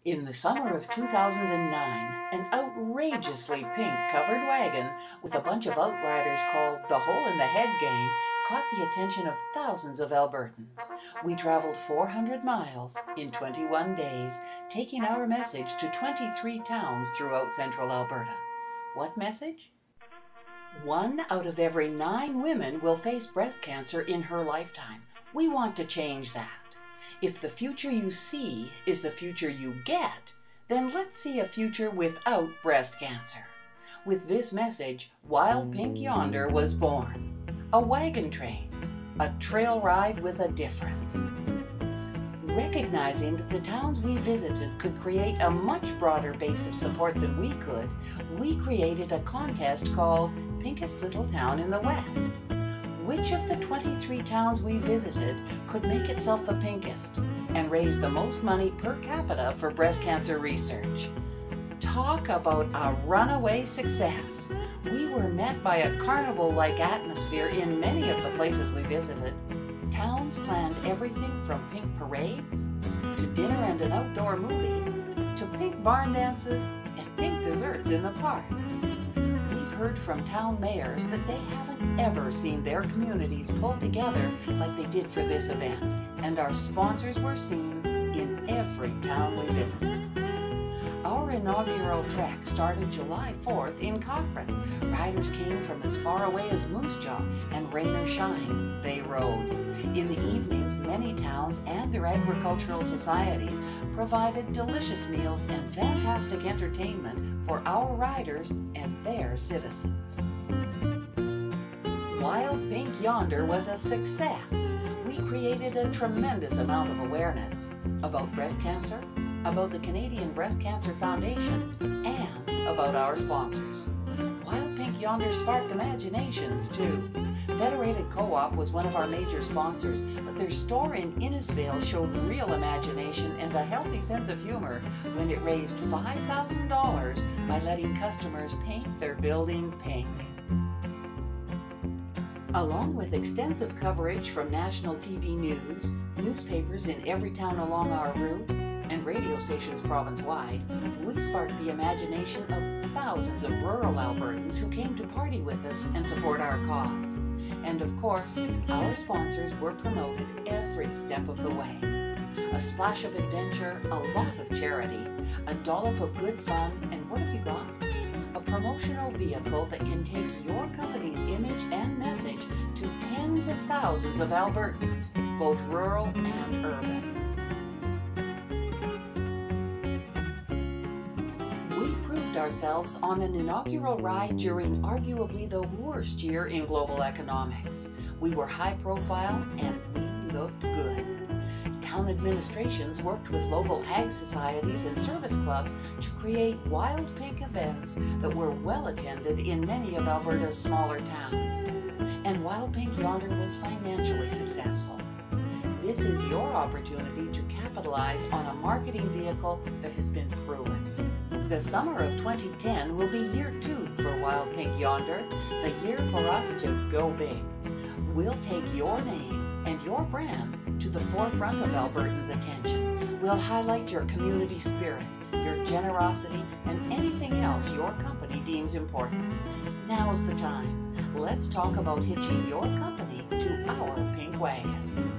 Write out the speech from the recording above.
In the summer of 2009, an outrageously pink-covered wagon with a bunch of outriders called the Hole in the Head Gang caught the attention of thousands of Albertans. We traveled 400 miles in 21 days, taking our message to 23 towns throughout central Alberta. What message? 1 out of every 9 women will face breast cancer in her lifetime. We want to change that. If the future you see is the future you get, then let's see a future without breast cancer. With this message, Wild Pink Yonder was born. A wagon train, a trail ride with a difference. Recognizing that the towns we visited could create a much broader base of support than we could, we created a contest called Pinkest Little Town in the West. Which of the 23 towns we visited could make itself the pinkest and raise the most money per capita for breast cancer research? Talk about a runaway success. We were met by a carnival-like atmosphere in many of the places we visited. Towns planned everything from pink parades, to dinner and an outdoor movie, to pink barn dances and pink desserts in the park. We've heard from town mayors that they haven't ever seen their communities pull together like they did for this event, and our sponsors were seen in every town we visited. Our inaugural trek started July 4th in Cochrane. Riders came from as far away as Moose Jaw, and rain or shine, they rode. In the evenings, many towns and their agricultural societies provided delicious meals and fantastic entertainment for our riders and their citizens. Wild Pink Yonder was a success. We created a tremendous amount of awareness about breast cancer, about the Canadian Breast Cancer Foundation, and about our sponsors. Wild Pink Yonder sparked imaginations, too. Federated Co-op was one of our major sponsors, but their store in Innisfail showed real imagination and a healthy sense of humor when it raised $5,000 by letting customers paint their building pink. Along with extensive coverage from national TV news, newspapers in every town along our route, and radio stations province-wide, we sparked the imagination of thousands of rural Albertans who came to party with us and support our cause. And of course, our sponsors were promoted every step of the way. A splash of adventure, a lot of charity, a dollop of good fun, and what have you got? A promotional vehicle that can take your company's image and message to tens of thousands of Albertans, both rural and urban. Ourselves on an inaugural ride during arguably the worst year in global economics. We were high profile and we looked good. Town administrations worked with local ag societies and service clubs to create Wild Pink events that were well attended in many of Alberta's smaller towns. And Wild Pink Yonder was financially successful. This is your opportunity to capitalize on a marketing vehicle that has been proven. The summer of 2010 will be year 2 for Wild Pink Yonder, the year for us to go big. We'll take your name and your brand to the forefront of Albertans' attention. We'll highlight your community spirit, your generosity, and anything else your company deems important. Now's the time. Let's talk about hitching your company to our pink wagon.